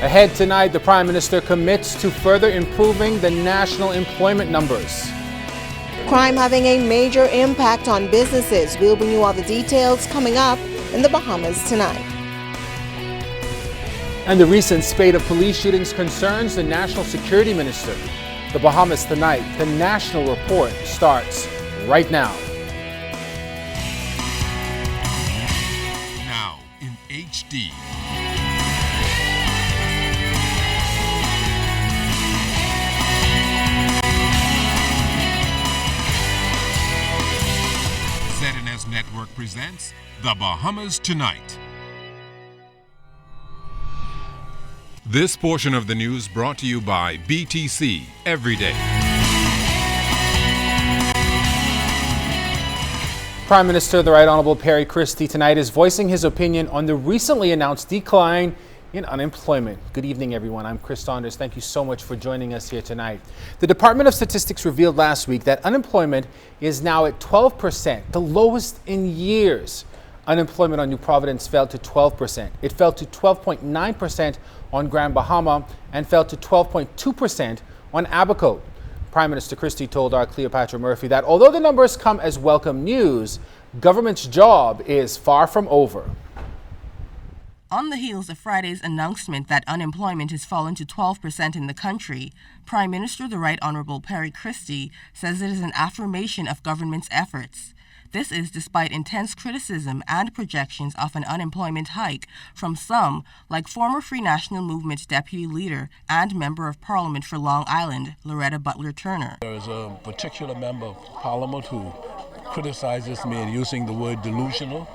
Ahead tonight, the Prime Minister commits to further improving the national employment numbers. Crime having a major impact on businesses. We'll bring you all the details coming up in the Bahamas tonight. And the recent spate of police shootings concerns the National Security Minister. The Bahamas tonight, the National Report starts right now. Now in HD. ZNS Network presents The Bahamas Tonight. This portion of the news brought to you by BTC Everyday. Prime Minister, the Right Honorable Perry Christie, tonight is voicing his opinion on the recently announced decline in unemployment. Good evening, everyone. I'm Chris Saunders. Thank you so much for joining us here tonight. The Department of Statistics revealed last week that unemployment is now at 12%, the lowest in years. Unemployment on New Providence fell to 12%. It fell to 12.9% on Grand Bahama and fell to 12.2% on Abaco. Prime Minister Christie told our Cleopatra Murphy that although the numbers come as welcome news, government's job is far from over. On the heels of Friday's announcement that unemployment has fallen to 12% in the country, Prime Minister the Right Honorable Perry Christie says it is an affirmation of government's efforts. This is despite intense criticism and projections of an unemployment hike from some, like former Free National Movement Deputy Leader and Member of Parliament for Long Island, Loretta Butler Turner. There is a particular member of Parliament who criticizes me in using the word delusional.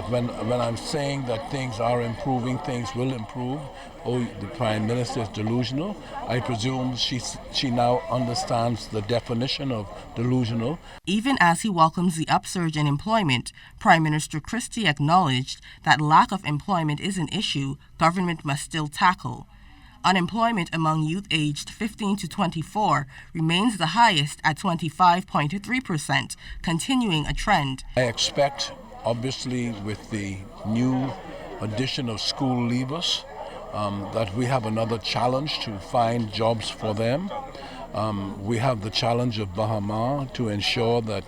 When I'm saying that things are improving, things will improve, the Prime Minister is delusional. I presume she now understands the definition of delusional. Even as he welcomes the upsurge in employment, Prime Minister Christie acknowledged that lack of employment is an issue government must still tackle. Unemployment among youth aged 15 to 24 remains the highest at 25.3%, continuing a trend. I expect, obviously, with the new addition of school leavers, that we have another challenge to find jobs for them. We have the challenge of Bahama to ensure that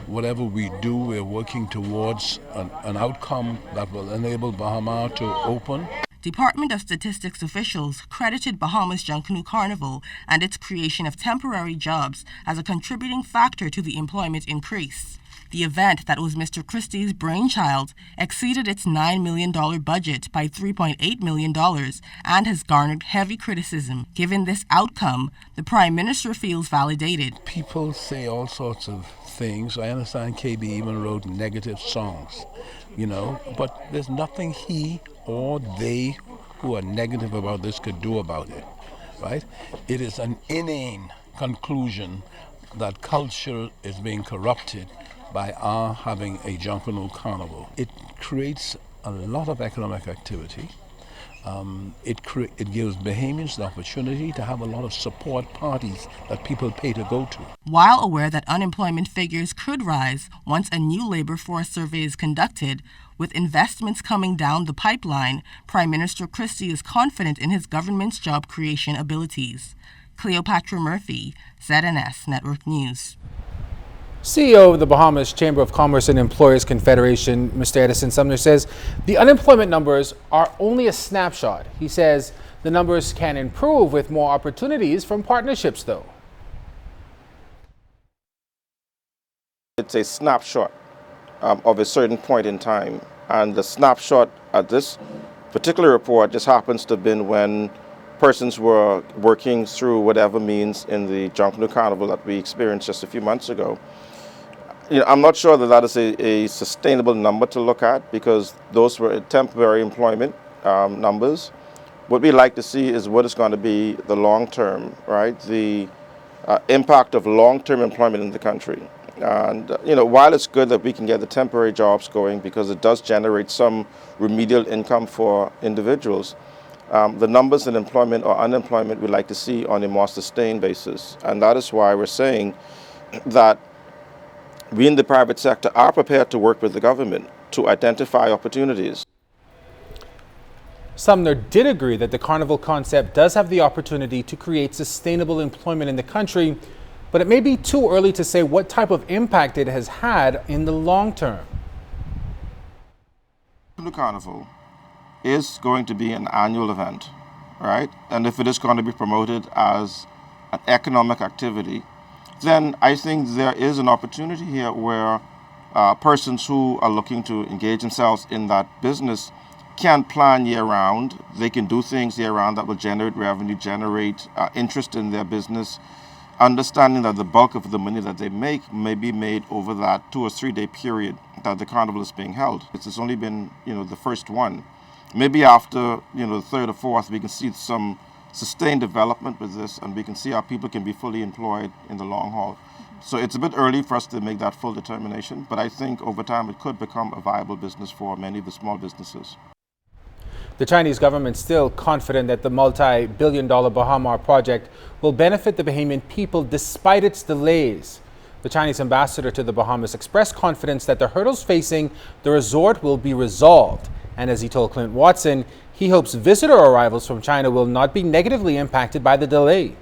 whatever we do, we're working towards an outcome that will enable Bahama to open. Department of Statistics officials credited Bahamas Junkanoo Carnival and its creation of temporary jobs as a contributing factor to the employment increase. The event that was Mr. Christie's brainchild exceeded its $9 million budget by $3.8 million and has garnered heavy criticism. Given this outcome, the Prime Minister feels validated. People say all sorts of things. I understand KB even wrote negative songs, but there's nothing he or they who are negative about this could do about it, right? It is an inane conclusion that culture is being corrupted by our having a Junkanoo Carnival. It creates a lot of economic activity. It gives Bahamians the opportunity to have a lot of support parties that people pay to go to. While aware that unemployment figures could rise once a new labor force survey is conducted, with investments coming down the pipeline, Prime Minister Christie is confident in his government's job creation abilities. Cleopatra Murphy, ZNS Network News. CEO of the Bahamas Chamber of Commerce and Employers Confederation, Mr. Edison Sumner, says the unemployment numbers are only a snapshot. He says the numbers can improve with more opportunities from partnerships, though. It's a snapshot of a certain point in time, and the snapshot at this particular report just happens to have been when persons were working through whatever means in the Junkanoo Carnival that we experienced just a few months ago. I'm not sure that is a sustainable number to look at, because those were temporary employment numbers. What we like to see is what is going to be the long term, right? The impact of long-term employment in the country. And while it's good that we can get the temporary jobs going because it does generate some remedial income for individuals, the numbers in employment or unemployment we like to see on a more sustained basis. And that is why we're saying that we in the private sector are prepared to work with the government to identify opportunities. Sumner did agree that the carnival concept does have the opportunity to create sustainable employment in the country, but it may be too early to say what type of impact it has had in the long term. The carnival is going to be an annual event, right? And if it is going to be promoted as an economic activity, then I think there is an opportunity here where persons who are looking to engage themselves in that business can plan year-round. They can do things year-round that will generate revenue, generate interest in their business, understanding that the bulk of the money that they make may be made over that 2 or 3 day period that the carnival is being held. It's only been, the first one. Maybe after, the third or fourth, we can see some sustained development with this, and we can see how people can be fully employed in the long haul. So it's a bit early for us to make that full determination, but I think over time it could become a viable business for many of the small businesses. The Chinese government is still confident that the multi-billion-dollar Bahama project will benefit the Bahamian people despite its delays. The Chinese ambassador to the Bahamas expressed confidence that the hurdles facing the resort will be resolved. And as he told Clint Watson, he hopes visitor arrivals from China will not be negatively impacted by the delay.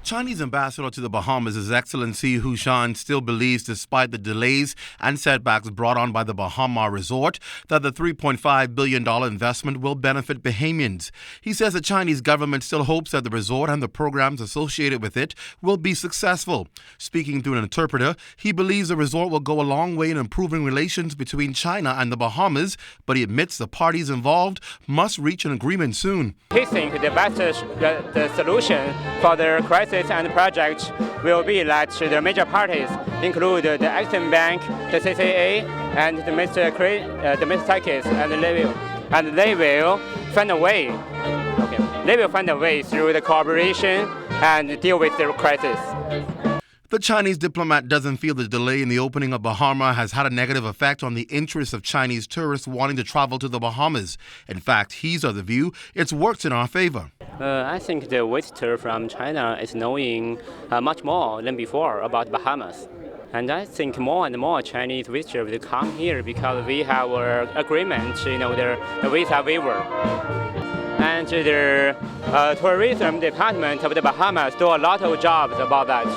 Chinese ambassador to the Bahamas, His Excellency Hu Shan, still believes, despite the delays and setbacks brought on by the Bahama resort, that the $3.5 billion investment will benefit Bahamians. He says the Chinese government still hopes that the resort and the programs associated with it will be successful. Speaking through an interpreter, he believes the resort will go a long way in improving relations between China and the Bahamas, but he admits the parties involved must reach an agreement soon. He thinks the best the solution for the crisis and the project will be that the major parties include the Exim Bank, the CCA, and the Mr. Takis, and they will find a way. They will find a way through the cooperation and deal with the crisis. The Chinese diplomat doesn't feel the delay in the opening of Bahama has had a negative effect on the interest of Chinese tourists wanting to travel to the Bahamas. In fact, he's of the view it's worked in our favor. I think the visitor from China is knowing much more than before about Bahamas. And I think more and more Chinese visitors will come here because we have an agreement, the visa waiver. And the tourism department of the Bahamas do a lot of jobs about that.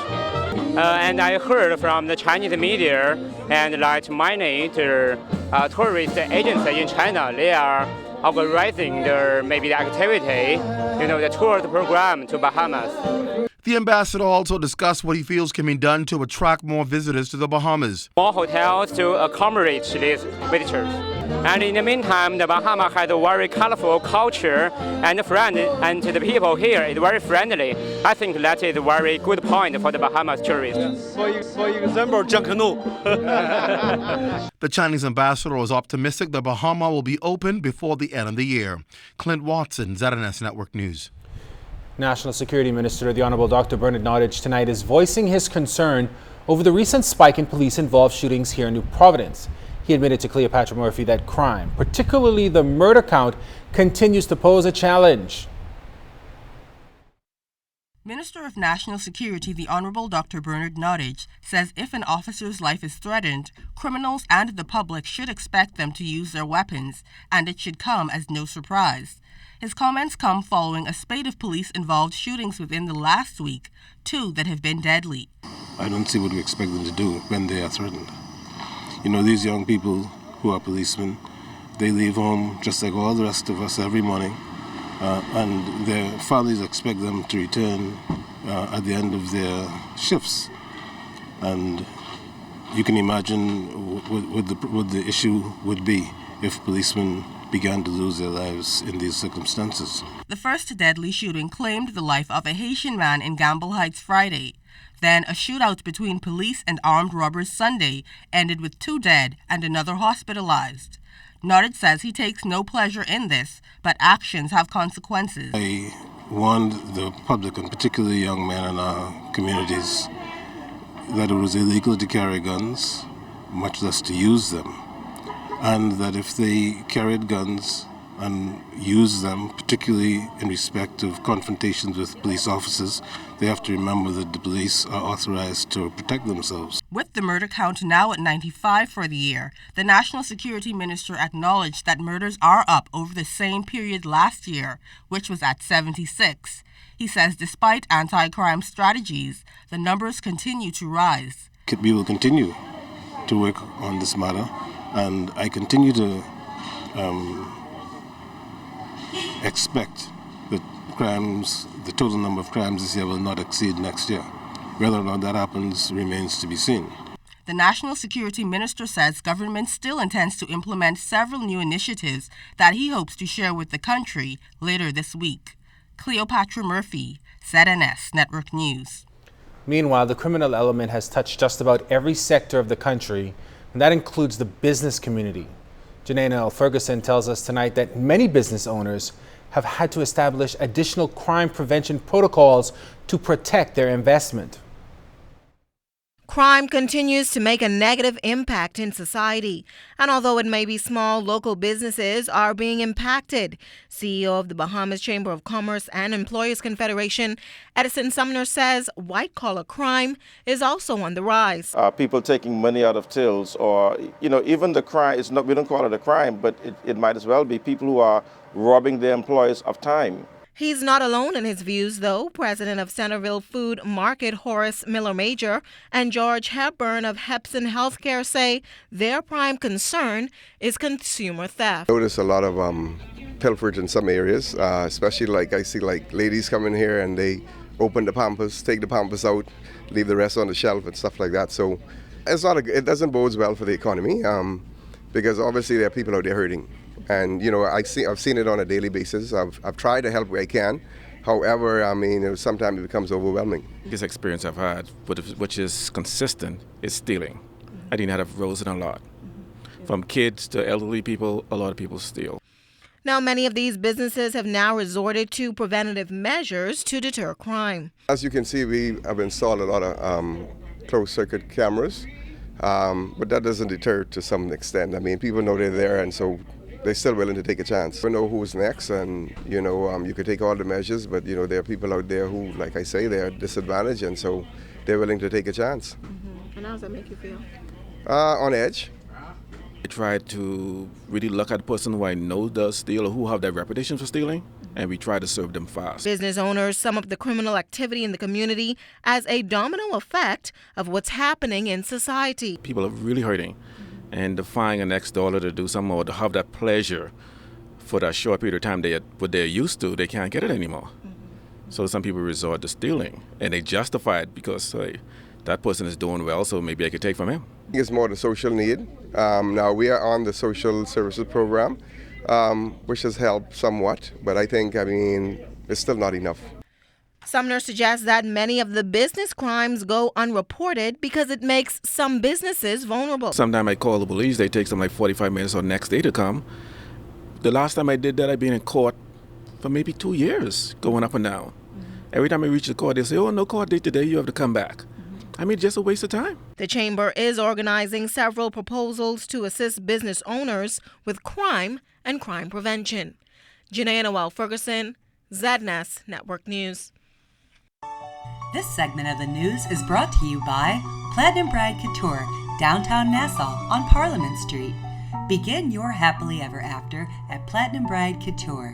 And I heard from the Chinese media and like many tourist agencies in China, they are organizing the activity, the tour program to Bahamas. The ambassador also discussed what he feels can be done to attract more visitors to the Bahamas. More hotels to accommodate these visitors. And in the meantime, the Bahamas has a very colorful culture and the people here is very friendly. I think that is a very good point for the Bahamas tourists. For example, junk canoe. The Chinese ambassador was optimistic the Bahama will be open before the end of the year. Clint Watson, ZNS Network News. National Security Minister, the Honorable Dr. Bernard Nottage, tonight is voicing his concern over the recent spike in police-involved shootings here in New Providence. He admitted to Cleopatra Murphy that crime, particularly the murder count, continues to pose a challenge. Minister of National Security, the Honorable Dr. Bernard Nottage, says if an officer's life is threatened, criminals and the public should expect them to use their weapons, and it should come as no surprise. His comments come following a spate of police-involved shootings within the last week, 2 that have been deadly. I don't see what we expect them to do when they are threatened. These young people who are policemen, they leave home just like all the rest of us every morning, and their families expect them to return at the end of their shifts. And you can imagine what the issue would be if policemen began to lose their lives in these circumstances. The first deadly shooting claimed the life of a Haitian man in Gamble Heights Friday. Then a shootout between police and armed robbers Sunday ended with 2 dead and another hospitalized. Nottage says he takes no pleasure in this, but actions have consequences. I warned the public, and particularly young men in our communities, that it was illegal to carry guns, much less to use them, and that if they carried guns and use them, particularly in respect of confrontations with police officers. They have to remember that the police are authorized to protect themselves. With the murder count now at 95 for the year, the National Security Minister acknowledged that murders are up over the same period last year, which was at 76. He says despite anti-crime strategies, the numbers continue to rise. We will continue to work on this matter, and I continue to expect that the total number of crimes this year will not exceed next year. Whether or not that happens remains to be seen. The National Security Minister says government still intends to implement several new initiatives that he hopes to share with the country later this week. Cleopatra Murphy, ZNS Network News. Meanwhile, the criminal element has touched just about every sector of the country, and that includes the business community. Janaina L. Ferguson tells us tonight that many business owners have had to establish additional crime prevention protocols to protect their investment. Crime continues to make a negative impact in society, and although it may be small, local businesses are being impacted. CEO of the Bahamas Chamber of Commerce and Employers Confederation, Edison Sumner, says white-collar crime is also on the rise. People taking money out of tills, or even the crime is not. We don't call it a crime, but it might as well be people who are robbing their employees of time. He's not alone in his views, though. President of Centerville Food Market, Horace Miller Major, and George Hepburn of Hepson Healthcare say their prime concern is consumer theft. I notice a lot of pilferage in some areas, especially I see ladies come in here and they open the Pampers, take the Pampers out, leave the rest on the shelf and stuff like that. So it doesn't bode well for the economy because obviously there are people out there hurting. And I've seen it on a daily basis. I've tried to help where I can. However, sometimes it becomes overwhelming. Biggest experience I've had, which is consistent, is stealing. I think that have risen a lot. From kids to elderly people, a lot of people steal. Now, many of these businesses have now resorted to preventative measures to deter crime. As you can see, we have installed a lot of closed-circuit cameras, but that doesn't deter to some extent. People know they're there, and so they're still willing to take a chance. We know who's next, and you could take all the measures, but there are people out there who, like I say, they're disadvantaged, and so they're willing to take a chance. And how does that make you feel? On edge. I try to really look at the person who I know does steal or who have that reputation for stealing, and we try to serve them fast. Business owners sum up the criminal activity in the community as a domino effect of what's happening in society. People are really hurting. And to find an next dollar to do something or to have that pleasure for that short period of time what they're used to, they can't get it anymore. So some people resort to stealing, and they justify it because that person is doing well, so maybe I could take from him. It's more the social need. Now we are on the social services program, which has helped somewhat, but I think, it's still not enough. Sumner suggests that many of the business crimes go unreported because it makes some businesses vulnerable. Sometimes I call the police, they take some 45 minutes or next day to come. The last time I did that, I've been in court for maybe 2 years, going up and down. Every time I reach the court, they say, oh, no court date today, you have to come back. Just a waste of time. The Chamber is organizing several proposals to assist business owners with crime and crime prevention. Janaina L. Ferguson, ZNS Network News. This segment of the news is brought to you by Platinum Bride Couture, downtown Nassau on Parliament Street. Begin your happily ever after at Platinum Bride Couture.